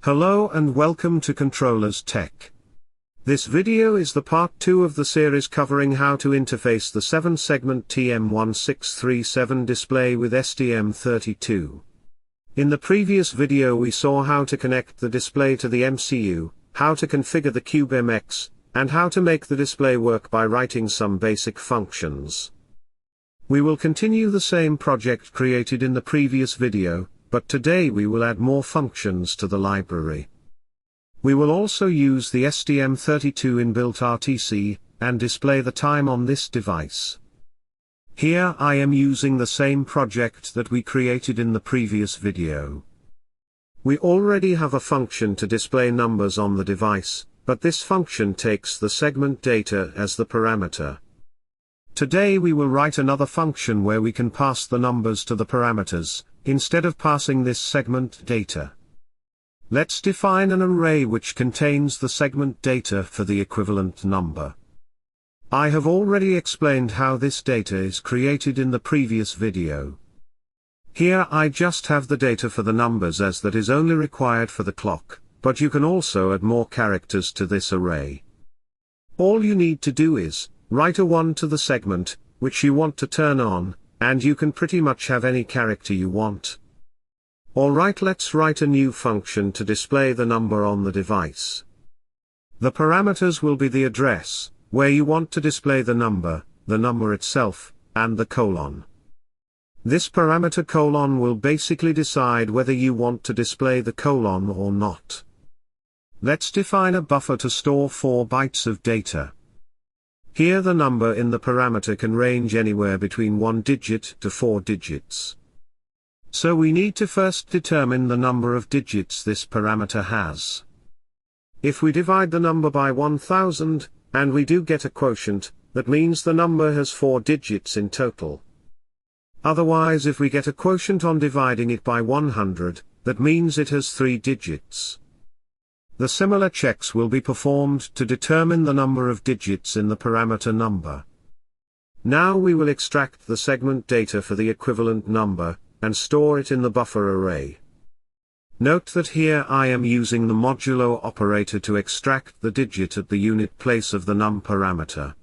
Hello and welcome to Controllers Tech. This video is the part 2 of the series covering how to interface the 7-segment TM1637 display with STM32. In the previous video we saw how to connect the display to the MCU, how to configure the CubeMX, and how to make the display work by writing some basic functions. We will continue the same project created in the previous video, but today we will add more functions to the library. We will also use the STM32 inbuilt RTC, and display the time on this device. Here I am using the same project that we created in the previous video. We already have a function to display numbers on the device, but this function takes the segment data as the parameter. Today we will write another function where we can pass the numbers to the parameters, instead of passing this segment data. Let's define an array which contains the segment data for the equivalent number. I have already explained how this data is created in the previous video. Here I just have the data for the numbers as that is only required for the clock, but you can also add more characters to this array. All you need to do is write a 1 to the segment, which you want to turn on, and you can pretty much have any character you want. Alright, let's write a new function to display the number on the device. The parameters will be the address, where you want to display the number itself, and the colon. This parameter colon will basically decide whether you want to display the colon or not. Let's define a buffer to store 4 bytes of data. Here the number in the parameter can range anywhere between 1 digit to 4 digits. So we need to first determine the number of digits this parameter has. If we divide the number by 1000, and we do get a quotient, that means the number has 4 digits in total. Otherwise, if we get a quotient on dividing it by 100, that means it has 3 digits. The similar checks will be performed to determine the number of digits in the parameter number. Now we will extract the segment data for the equivalent number, and store it in the buffer array. Note that here I am using the modulo operator to extract the digit at the unit place of the num parameter.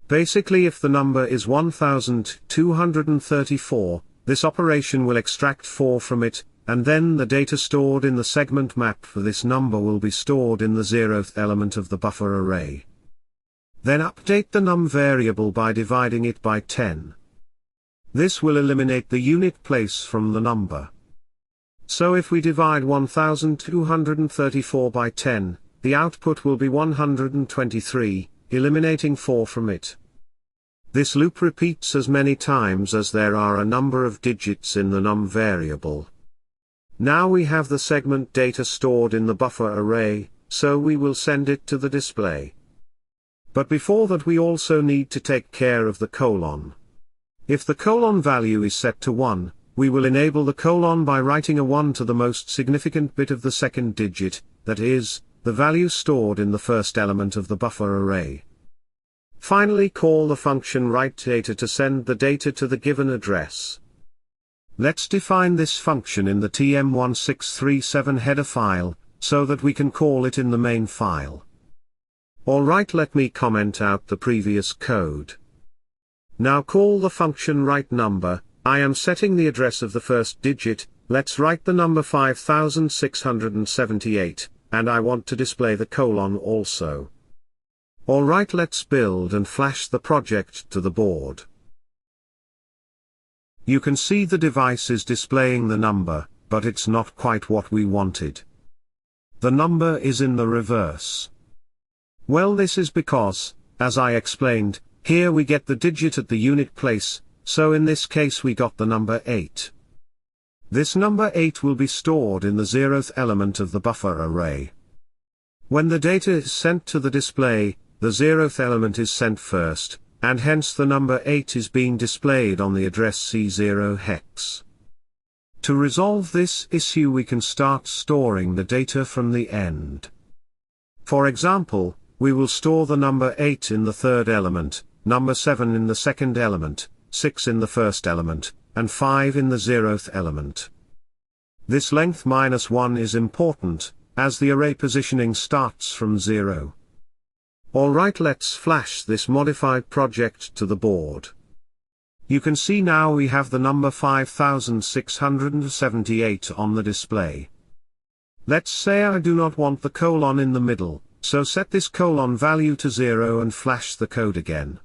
Basically, if the number is 1234, this operation will extract 4 from it, and then the data stored in the segment map for this number will be stored in the 0th element of the buffer array. Then update the num variable by dividing it by 10. This will eliminate the unit place from the number. So if we divide 1234 by 10, the output will be 123, eliminating 4 from it. This loop repeats as many times as there are a number of digits in the num variable. Now we have the segment data stored in the buffer array, so we will send it to the display. But before that we also need to take care of the colon. If the colon value is set to 1, we will enable the colon by writing a 1 to the most significant bit of the second digit, that is, the value stored in the first element of the buffer array. Finally, call the function writeData to send the data to the given address. Let's define this function in the TM1637 header file, so that we can call it in the main file. Alright, let me comment out the previous code. Now call the function writeNumber. I am setting the address of the first digit, let's write the number 5678, and I want to display the colon also. Alright, let's build and flash the project to the board. You can see the device is displaying the number, but it's not quite what we wanted. The number is in the reverse. Well, this is because, as I explained, here we get the digit at the unit place, so in this case we got the number 8. This number 8 will be stored in the 0th element of the buffer array. When the data is sent to the display, the 0th element is sent first, and hence the number 8 is being displayed on the address C0 hex. To resolve this issue we can start storing the data from the end. For example, we will store the number 8 in the third element, number 7 in the second element, 6 in the first element, and 5 in the 0th element. This length -1 is important, as the array positioning starts from 0. Alright, let's flash this modified project to the board. You can see now we have the number 5678 on the display. Let's say I do not want the colon in the middle, so set this colon value to 0 and flash the code again.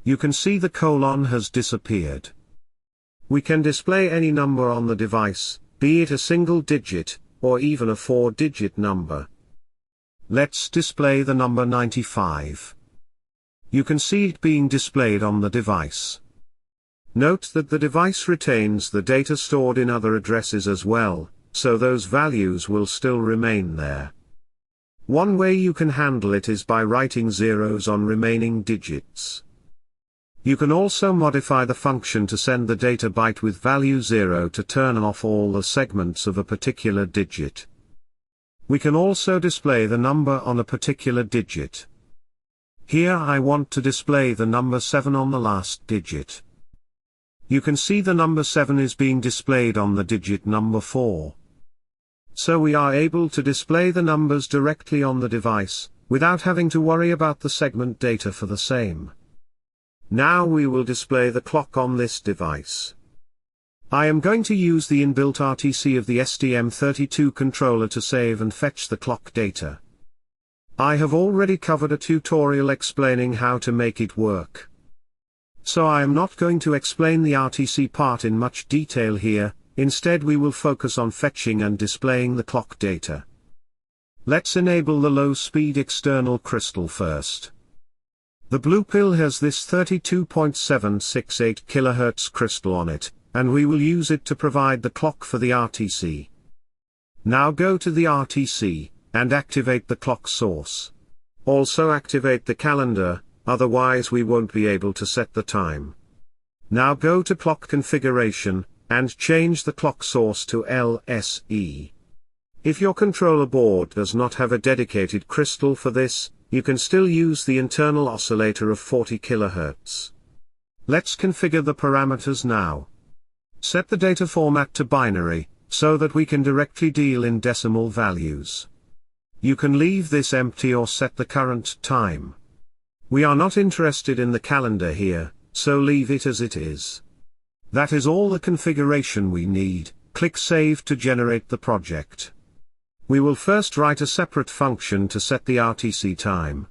You can see the colon has disappeared. We can display any number on the device, be it a single digit, or even a 4-digit number. Let's display the number 95. You can see it being displayed on the device. Note that the device retains the data stored in other addresses as well, so those values will still remain there. One way you can handle it is by writing zeros on remaining digits. You can also modify the function to send the data byte with value 0 to turn off all the segments of a particular digit. We can also display the number on a particular digit. Here I want to display the number 7 on the last digit. You can see the number 7 is being displayed on the digit number 4. So we are able to display the numbers directly on the device, without having to worry about the segment data for the same. Now we will display the clock on this device. I am going to use the inbuilt RTC of the STM32 controller to save and fetch the clock data. I have already covered a tutorial explaining how to make it work. So I am not going to explain the RTC part in much detail here, instead we will focus on fetching and displaying the clock data. Let's enable the low-speed external crystal first. The blue pill has this 32.768 kHz crystal on it, and we will use it to provide the clock for the RTC. Now go to the RTC, and activate the clock source. Also activate the calendar, otherwise we won't be able to set the time. Now go to clock configuration, and change the clock source to LSE. If your controller board does not have a dedicated crystal for this, you can still use the internal oscillator of 40 kHz. Let's configure the parameters now. Set the data format to binary, so that we can directly deal in decimal values. You can leave this empty or set the current time. We are not interested in the calendar here, so leave it as it is. That is all the configuration we need. Click Save to generate the project. We will first write a separate function to set the RTC time.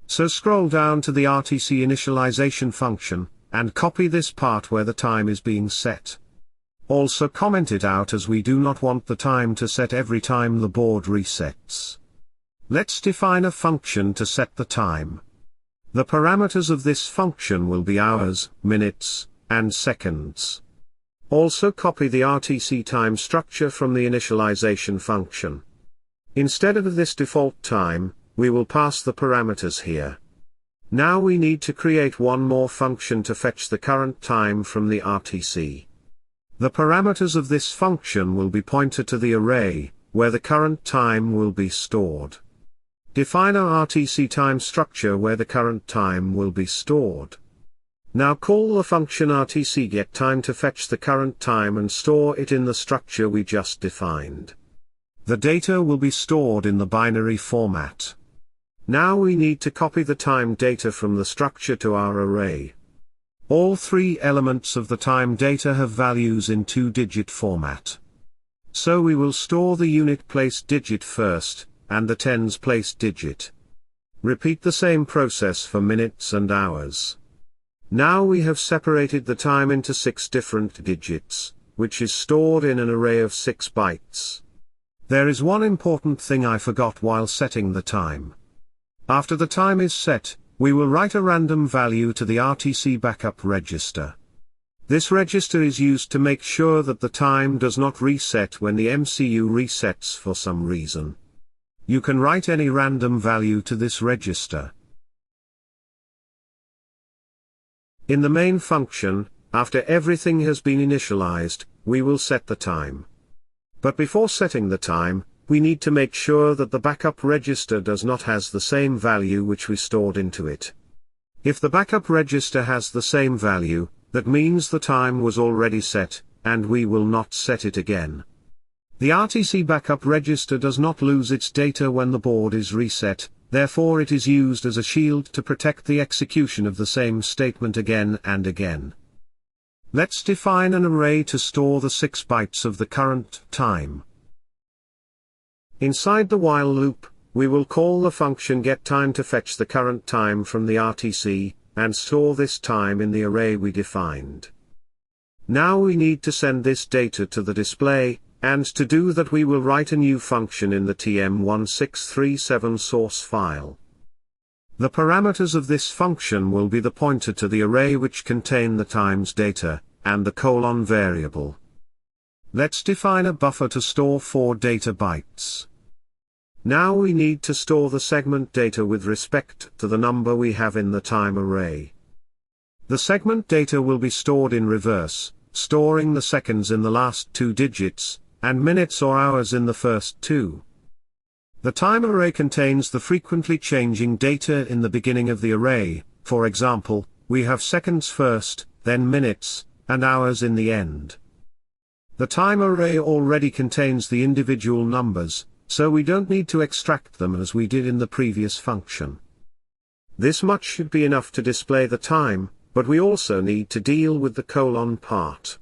So scroll down to the RTC initialization function, and copy this part where the time is being set. Also comment it out as we do not want the time to set every time the board resets. Let's define a function to set the time. The parameters of this function will be hours, minutes, and seconds. Also copy the RTC time structure from the initialization function. Instead of this default time, we will pass the parameters here. Now we need to create one more function to fetch the current time from the RTC. The parameters of this function will be pointed to the array, where the current time will be stored. Define our RTC time structure where the current time will be stored. Now call the function RTC_getTime to fetch the current time and store it in the structure we just defined. The data will be stored in the binary format. Now we need to copy the time data from the structure to our array. All three elements of the time data have values in 2-digit format. So we will store the unit place digit first, and the tens place digit. Repeat the same process for minutes and hours. Now we have separated the time into 6 different digits, which is stored in an array of 6 bytes. There is one important thing I forgot while setting the time. After the time is set, we will write a random value to the RTC backup register. This register is used to make sure that the time does not reset when the MCU resets for some reason. You can write any random value to this register. In the main function, after everything has been initialized, we will set the time. But before setting the time, we need to make sure that the backup register does not has the same value which we stored into it. If the backup register has the same value, that means the time was already set, and we will not set it again. The RTC backup register does not lose its data when the board is reset, therefore it is used as a shield to protect the execution of the same statement again and again. Let's define an array to store the 6 bytes of the current time. Inside the while loop, we will call the function getTime to fetch the current time from the RTC, and store this time in the array we defined. Now we need to send this data to the display, and to do that we will write a new function in the TM1637 source file. The parameters of this function will be the pointer to the array which contain the times data, and the colon variable. Let's define a buffer to store 4 data bytes. Now we need to store the segment data with respect to the number we have in the time array. The segment data will be stored in reverse, storing the seconds in the last 2 digits, and minutes or hours in the first 2. The time array contains the frequently changing data in the beginning of the array. For example, we have seconds first, then minutes, and hours in the end. The time array already contains the individual numbers, so we don't need to extract them as we did in the previous function. This much should be enough to display the time, but we also need to deal with the colon part.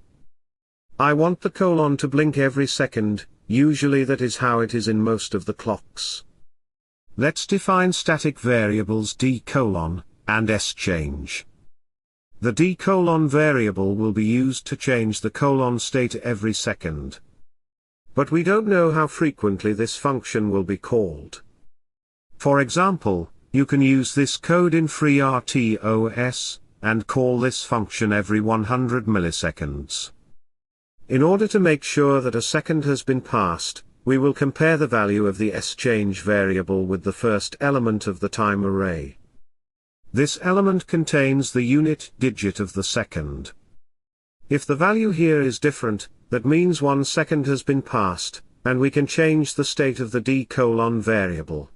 I want the colon to blink every second, usually that is how it is in most of the clocks. Let's define static variables d:, and schange. The d: variable will be used to change the colon state every second. But we don't know how frequently this function will be called. For example, you can use this code in FreeRTOS, and call this function every 100 milliseconds. In order to make sure that a second has been passed, we will compare the value of the schange variable with the first element of the time array. This element contains the unit digit of the second. If the value here is different, that means 1 second has been passed, and we can change the state of the d: variable.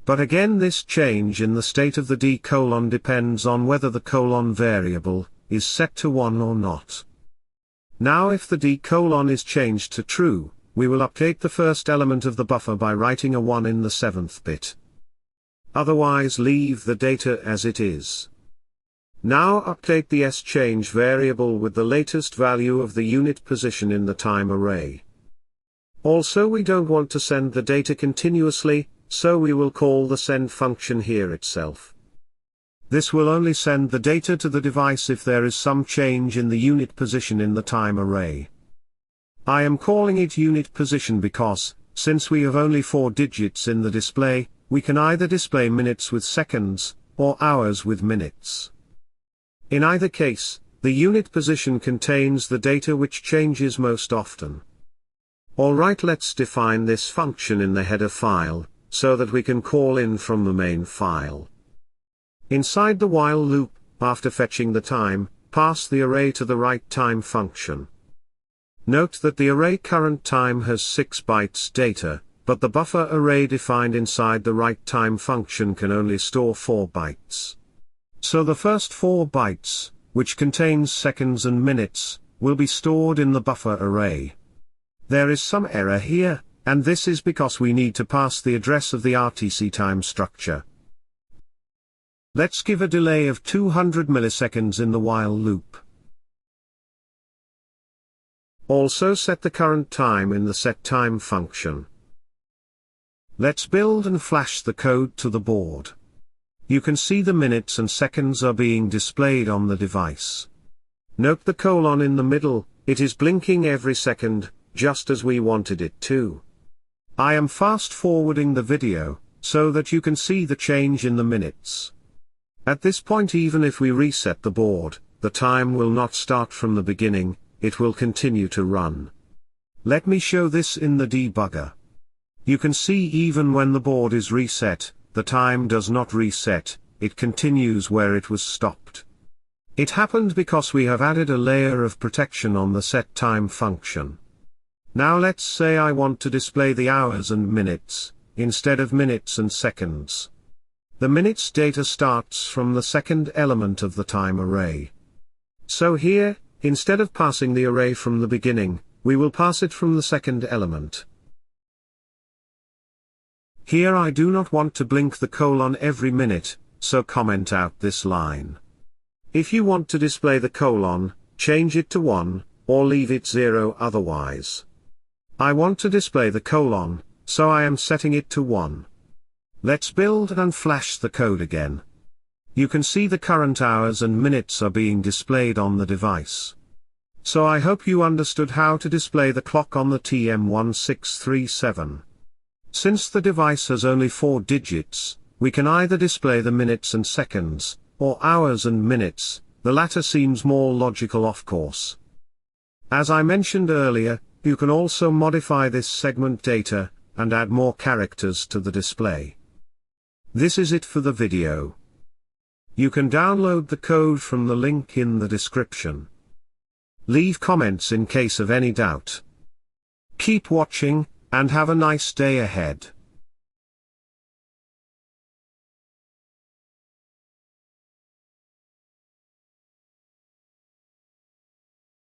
But again, this change in the state of the d: depends on whether the colon variable is set to 1 or not. Now if the d: is changed to true, we will update the first element of the buffer by writing a 1 in the 7th bit. Otherwise leave the data as it is. Now update the schange variable with the latest value of the unit position in the time array. Also, we don't want to send the data continuously, so we will call the send function here itself. This will only send the data to the device if there is some change in the unit position in the time array. I am calling it unit position because, since we have only 4 digits in the display, we can either display minutes with seconds, or hours with minutes. In either case, the unit position contains the data which changes most often. Alright, let's define this function in the header file, so that we can call in from the main file. Inside the while loop, after fetching the time, pass the array to the writeTime function. Note that the array current time has 6 bytes data, but the buffer array defined inside the writeTime function can only store 4 bytes. So the first 4 bytes, which contains seconds and minutes, will be stored in the buffer array. There is some error here, and this is because we need to pass the address of the RTC time structure. Let's give a delay of 200 milliseconds in the while loop. Also set the current time in the setTime function. Let's build and flash the code to the board. You can see the minutes and seconds are being displayed on the device. Note the colon in the middle, it is blinking every second, just as we wanted it to. I am fast forwarding the video, so that you can see the change in the minutes. At this point, even if we reset the board, the time will not start from the beginning, it will continue to run. Let me show this in the debugger. You can see even when the board is reset, the time does not reset, it continues where it was stopped. It happened because we have added a layer of protection on the setTime function. Now let's say I want to display the hours and minutes, instead of minutes and seconds. The minutes data starts from the second element of the time array. So here, instead of passing the array from the beginning, we will pass it from the second element. Here I do not want to blink the colon every minute, so comment out this line. If you want to display the colon, change it to 1, or leave it 0 otherwise. I want to display the colon, so I am setting it to 1. Let's build and flash the code again. You can see the current hours and minutes are being displayed on the device. So I hope you understood how to display the clock on the TM1637. Since the device has only 4 digits, we can either display the minutes and seconds, or hours and minutes, the latter seems more logical of course. As I mentioned earlier, you can also modify this segment data, and add more characters to the display. This is it for the video. You can download the code from the link in the description. Leave comments in case of any doubt. Keep watching, and have a nice day ahead.